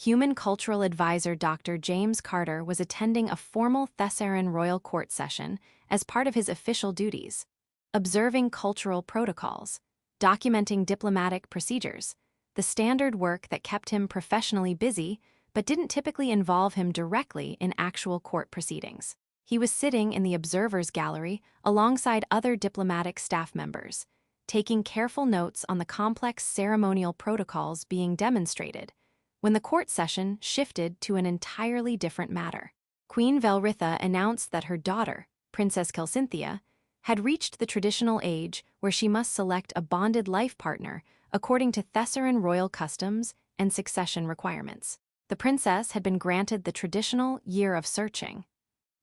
Human cultural advisor Dr. James Carter was attending a formal Thesaron royal court session as part of his official duties, observing cultural protocols, documenting diplomatic procedures, the standard work that kept him professionally busy but didn't typically involve him directly in actual court proceedings. He was sitting in the observers' gallery alongside other diplomatic staff members, taking careful notes on the complex ceremonial protocols being demonstrated, when the court session shifted to an entirely different matter. Queen Velritha announced that her daughter, Princess Kelsinthia, had reached the traditional age where she must select a bonded life partner according to Thesaron royal customs and succession requirements. The princess had been granted the traditional year of searching,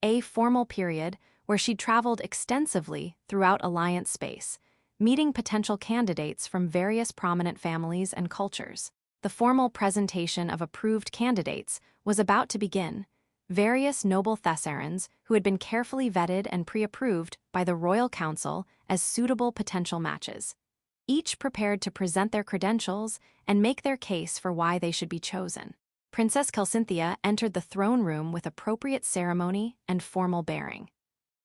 a formal period where she'd traveled extensively throughout Alliance space, meeting potential candidates from various prominent families and cultures. The formal presentation of approved candidates was about to begin. Various noble Thesarons who had been carefully vetted and pre-approved by the Royal Council as suitable potential matches, each prepared to present their credentials and make their case for why they should be chosen. Princess Kelsinthia entered the throne room with appropriate ceremony and formal bearing.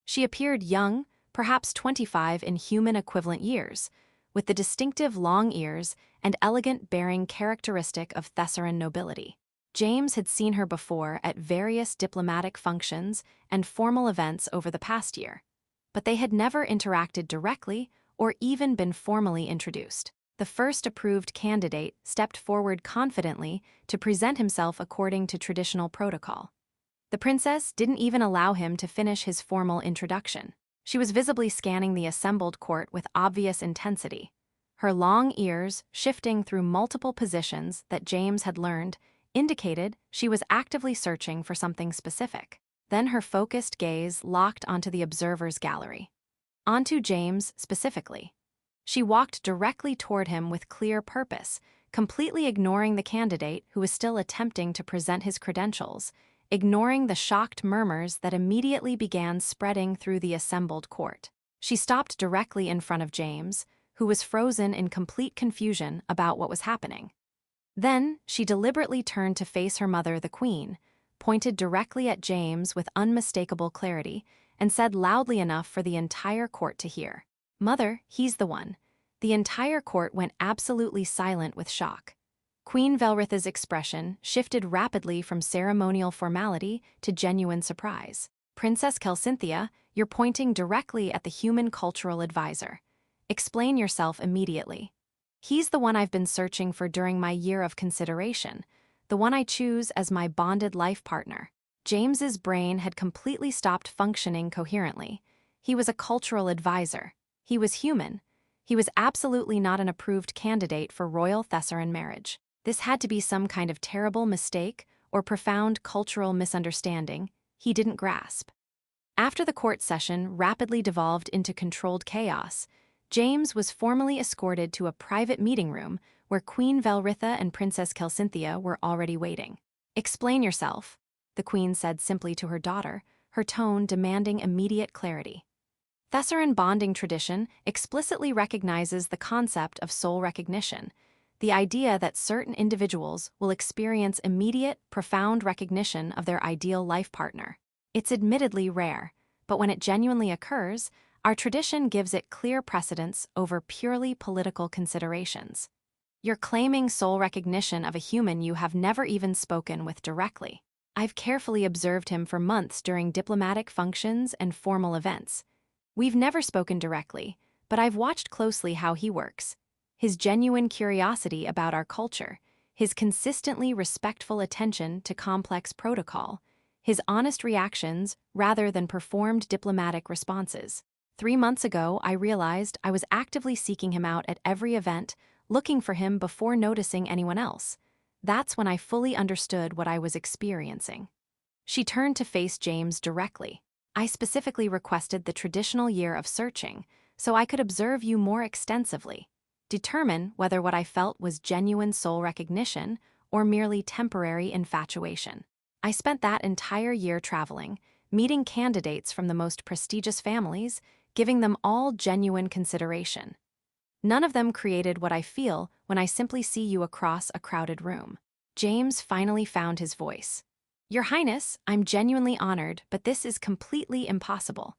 She appeared young, perhaps 25 in human equivalent years, with the distinctive long ears and elegant bearing characteristic of Thesaron nobility. James had seen her before at various diplomatic functions and formal events over the past year, but they had never interacted directly or even been formally introduced. The first approved candidate stepped forward confidently to present himself according to traditional protocol. The princess didn't even allow him to finish his formal introduction. She was visibly scanning the assembled court with obvious intensity, her long ears, shifting through multiple positions that James had learned, indicated she was actively searching for something specific. Then her focused gaze locked onto the observer's gallery. Onto James specifically. She walked directly toward him with clear purpose, completely ignoring the candidate who was still attempting to present his credentials, ignoring the shocked murmurs that immediately began spreading through the assembled court. She stopped directly in front of James, who was frozen in complete confusion about what was happening. Then, she deliberately turned to face her mother, the Queen, pointed directly at James with unmistakable clarity, and said loudly enough for the entire court to hear, "Mother, he's the one." The entire court went absolutely silent with shock. Queen Velritha's expression shifted rapidly from ceremonial formality to genuine surprise. "Princess Kelsinthia, you're pointing directly at the human cultural advisor. Explain yourself immediately. He's the one I've been searching for during my year of consideration, the one I choose as my bonded life partner." James's brain had completely stopped functioning coherently. He was a cultural advisor. He was human. He was absolutely not an approved candidate for royal Thesaron marriage. This had to be some kind of terrible mistake or profound cultural misunderstanding he didn't grasp. After the court session rapidly devolved into controlled chaos, James was formally escorted to a private meeting room where Queen Velritha and Princess Kelsinthia were already waiting. "Explain yourself," the Queen said simply to her daughter, her tone demanding immediate clarity. Thesaron bonding tradition explicitly recognizes the concept of soul recognition, the idea that certain individuals will experience immediate, profound recognition of their ideal life partner. It's admittedly rare, but when it genuinely occurs, our tradition gives it clear precedence over purely political considerations. You're claiming soul recognition of a human you have never even spoken with directly. I've carefully observed him for months during diplomatic functions and formal events. We've never spoken directly, but I've watched closely how he works. His genuine curiosity about our culture, his consistently respectful attention to complex protocol, his honest reactions rather than performed diplomatic responses. 3 months ago, I realized I was actively seeking him out at every event, looking for him before noticing anyone else. That's when I fully understood what I was experiencing." She turned to face James directly. "I specifically requested the traditional year of searching so I could observe you more extensively, determine whether what I felt was genuine soul recognition or merely temporary infatuation. I spent that entire year traveling, meeting candidates from the most prestigious families, giving them all genuine consideration. None of them created what I feel when I simply see you across a crowded room." James finally found his voice. Your Highness, I'm genuinely honored, but this is completely impossible.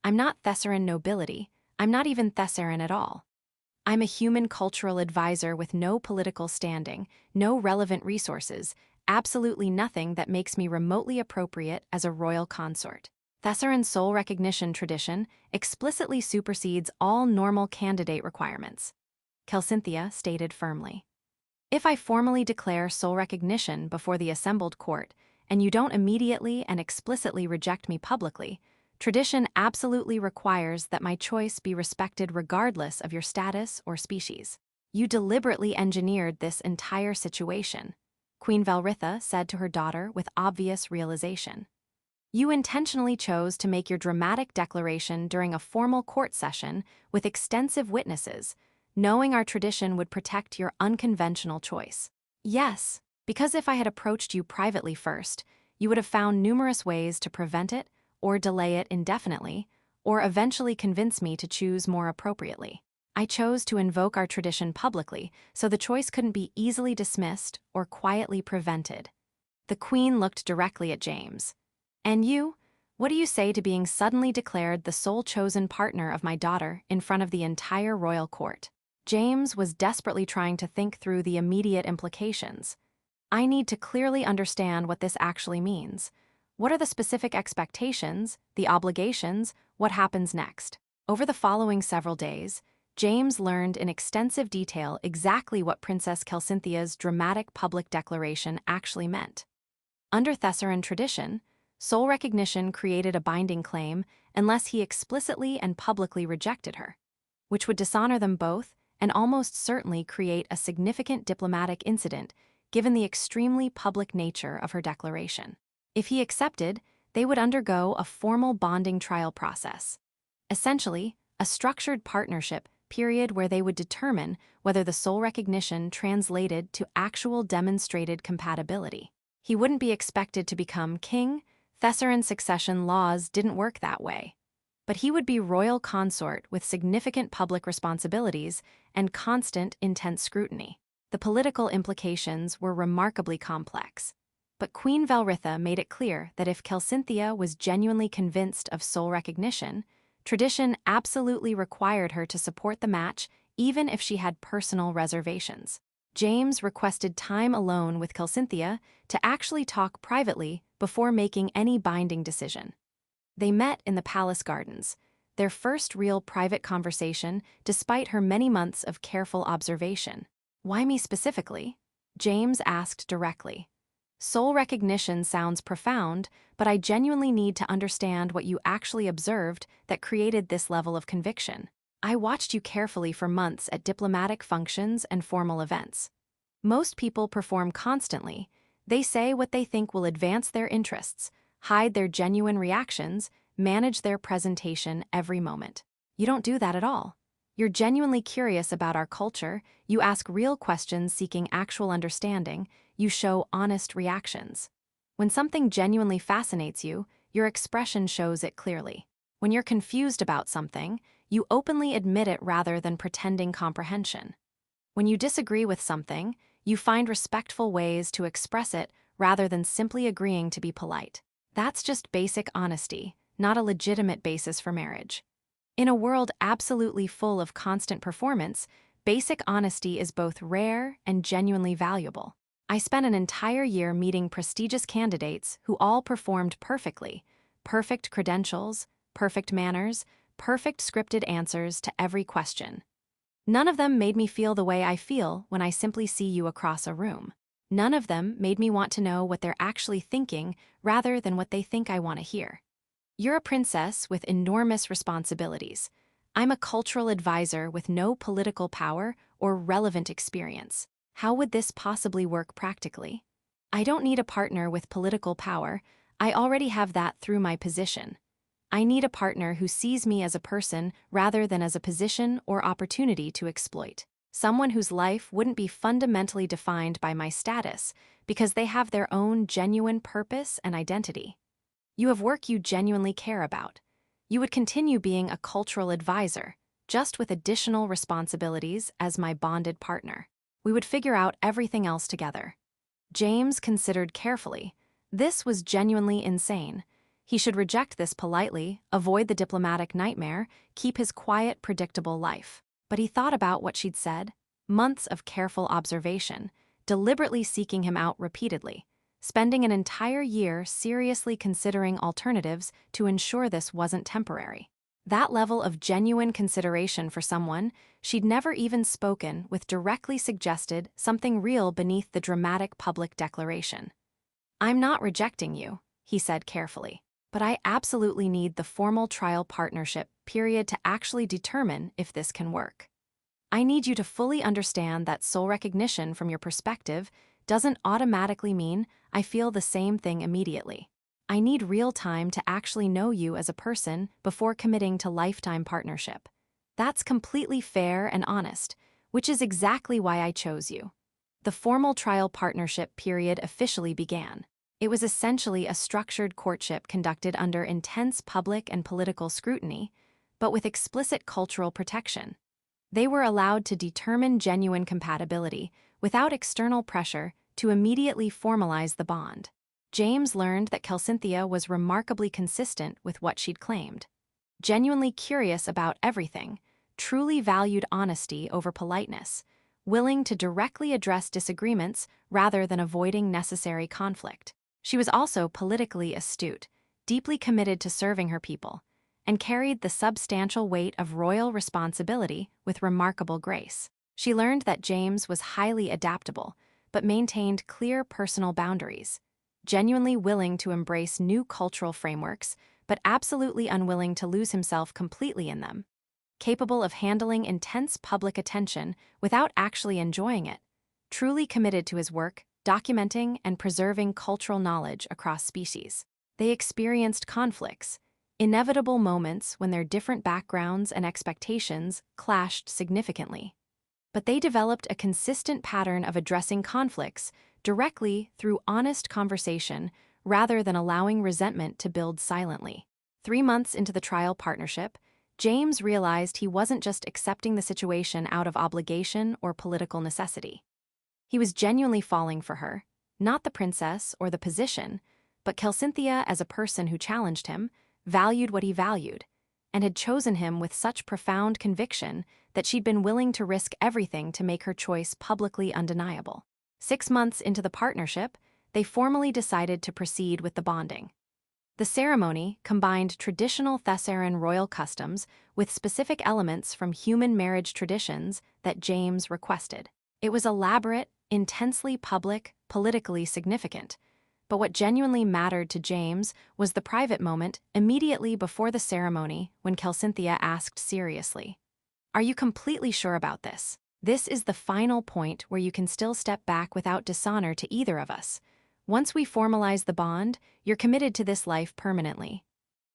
I'm not Thessaran nobility. I'm not even Thessaran at all. I'm a human cultural advisor with no political standing, no relevant resources, absolutely nothing that makes me remotely appropriate as a royal consort. Thessaran's soul recognition tradition explicitly supersedes all normal candidate requirements, Kelsinthia stated firmly. If I formally declare soul recognition before the assembled court, and you don't immediately and explicitly reject me publicly, tradition absolutely requires that my choice be respected regardless of your status or species. You deliberately engineered this entire situation, Queen Valritha said to her daughter with obvious realization. You intentionally chose to make your dramatic declaration during a formal court session with extensive witnesses, knowing our tradition would protect your unconventional choice. Yes, because if I had approached you privately first, you would have found numerous ways to prevent it or delay it indefinitely, or eventually convince me to choose more appropriately. I chose to invoke our tradition publicly, so the choice couldn't be easily dismissed or quietly prevented. The Queen looked directly at James. And you? What do you say to being suddenly declared the sole chosen partner of my daughter in front of the entire royal court? James was desperately trying to think through the immediate implications. I need to clearly understand what this actually means. What are the specific expectations, the obligations, what happens next? Over the following several days, James learned in extensive detail exactly what Princess Kelsynthia's dramatic public declaration actually meant. Under Thessaran tradition, soul recognition created a binding claim unless he explicitly and publicly rejected her, which would dishonor them both and almost certainly create a significant diplomatic incident given the extremely public nature of her declaration. If he accepted, they would undergo a formal bonding trial process. Essentially, a structured partnership period where they would determine whether the soul recognition translated to actual demonstrated compatibility. He wouldn't be expected to become king. Thessaran succession laws didn't work that way. But he would be royal consort with significant public responsibilities and constant, intense scrutiny. The political implications were remarkably complex. But Queen Valritha made it clear that if Kelsinthia was genuinely convinced of soul recognition, tradition absolutely required her to support the match even if she had personal reservations. James requested time alone with Kelsinthia to actually talk privately before making any binding decision. They met in the palace gardens, their first real private conversation despite her many months of careful observation. Why me specifically? James asked directly. Soul recognition sounds profound, but I genuinely need to understand what you actually observed that created this level of conviction. I watched you carefully for months at diplomatic functions and formal events. Most people perform constantly. They say what they think will advance their interests, hide their genuine reactions, manage their presentation every moment. You don't do that at all. You're genuinely curious about our culture, you ask real questions seeking actual understanding, you show honest reactions. When something genuinely fascinates you, your expression shows it clearly. When you're confused about something, you openly admit it rather than pretending comprehension. When you disagree with something, you find respectful ways to express it rather than simply agreeing to be polite. That's just basic honesty, not a legitimate basis for marriage. In a world absolutely full of constant performance, basic honesty is both rare and genuinely valuable. I spent an entire year meeting prestigious candidates who all performed perfectly. Perfect credentials, perfect manners, perfect scripted answers to every question. None of them made me feel the way I feel when I simply see you across a room. None of them made me want to know what they're actually thinking rather than what they think I want to hear. You're a princess with enormous responsibilities. I'm a cultural advisor with no political power or relevant experience. How would this possibly work practically? I don't need a partner with political power. I already have that through my position. I need a partner who sees me as a person rather than as a position or opportunity to exploit. Someone whose life wouldn't be fundamentally defined by my status because they have their own genuine purpose and identity. You have work you genuinely care about. You would continue being a cultural advisor, just with additional responsibilities as my bonded partner. We would figure out everything else together. James considered carefully. This was genuinely insane. He should reject this politely, avoid the diplomatic nightmare, keep his quiet, predictable life. But he thought about what she'd said. Months of careful observation, deliberately seeking him out repeatedly, spending an entire year seriously considering alternatives to ensure this wasn't temporary. That level of genuine consideration for someone she'd never even spoken with directly suggested something real beneath the dramatic public declaration. "I'm not rejecting you," he said carefully, "but I absolutely need the formal trial partnership period to actually determine if this can work. I need you to fully understand that soul recognition from your perspective doesn't automatically mean I feel the same thing immediately. I need real time to actually know you as a person before committing to lifetime partnership. That's completely fair and honest, which is exactly why I chose you." The formal trial partnership period officially began. It was essentially a structured courtship conducted under intense public and political scrutiny, but with explicit cultural protection. They were allowed to determine genuine compatibility without external pressure to immediately formalize the bond. James learned that Kelcynthia was remarkably consistent with what she'd claimed. Genuinely curious about everything, truly valued honesty over politeness, willing to directly address disagreements rather than avoiding necessary conflict. She was also politically astute, deeply committed to serving her people, and carried the substantial weight of royal responsibility with remarkable grace. She learned that James was highly adaptable, but maintained clear personal boundaries, genuinely willing to embrace new cultural frameworks, but absolutely unwilling to lose himself completely in them, capable of handling intense public attention without actually enjoying it, truly committed to his work, documenting and preserving cultural knowledge across species. They experienced conflicts, inevitable moments when their different backgrounds and expectations clashed significantly. But they developed a consistent pattern of addressing conflicts directly through honest conversation rather than allowing resentment to build silently. 3 months into the trial partnership, James realized he wasn't just accepting the situation out of obligation or political necessity. He was genuinely falling for her, not the princess or the position, but Kelcynthia as a person who challenged him, valued what he valued, and had chosen him with such profound conviction that she'd been willing to risk everything to make her choice publicly undeniable. 6 months into the partnership, they formally decided to proceed with the bonding. The ceremony combined traditional Thessaran royal customs with specific elements from human marriage traditions that James requested. It was elaborate, intensely public, politically significant. But what genuinely mattered to James was the private moment immediately before the ceremony when Kelcynthia asked seriously, "Are you completely sure about this? This is the final point where you can still step back without dishonor to either of us. Once we formalize the bond, you're committed to this life permanently."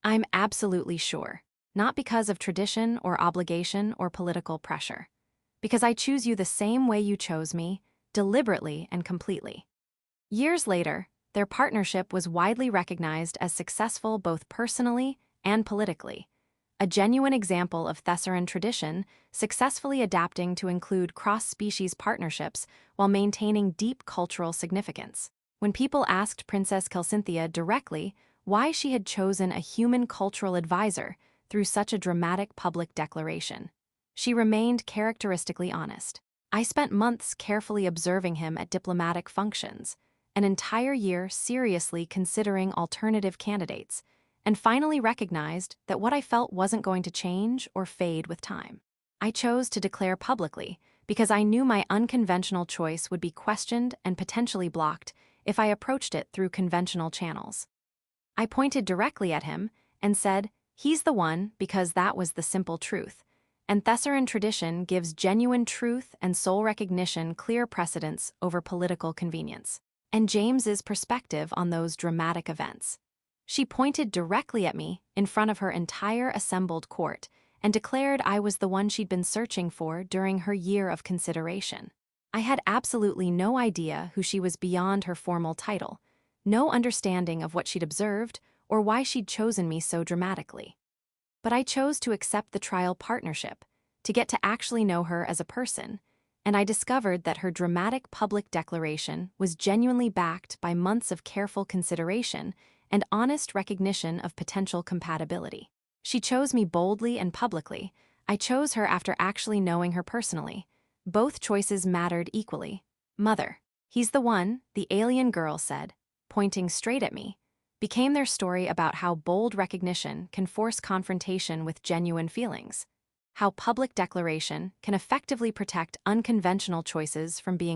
"I'm absolutely sure. Not because of tradition or obligation or political pressure. Because I choose you the same way you chose me, deliberately and completely." Years later, their partnership was widely recognized as successful both personally and politically, a genuine example of Thessaran tradition successfully adapting to include cross-species partnerships while maintaining deep cultural significance. When people asked Princess Kelcynthia directly why she had chosen a human cultural advisor through such a dramatic public declaration, she remained characteristically honest. "I spent months carefully observing him at diplomatic functions, an entire year seriously considering alternative candidates, and finally recognized that what I felt wasn't going to change or fade with time. I chose to declare publicly because I knew my unconventional choice would be questioned and potentially blocked if I approached it through conventional channels. I pointed directly at him and said, he's the one, because that was the simple truth. And Thessaran tradition gives genuine truth and soul recognition clear precedence over political convenience." And James's perspective on those dramatic events. She pointed directly at me in front of her entire assembled court and declared I was the one she'd been searching for during her year of consideration. I had absolutely no idea who she was beyond her formal title, no understanding of what she'd observed or why she'd chosen me so dramatically. But I chose to accept the trial partnership, to get to actually know her as a person, and I discovered that her dramatic public declaration was genuinely backed by months of careful consideration and honest recognition of potential compatibility. She chose me boldly and publicly. I chose her after actually knowing her personally. Both choices mattered equally. Mother. He's the one, the alien girl said, pointing straight at me, became their story about how bold recognition can force confrontation with genuine feelings, how public declaration can effectively protect unconventional choices from being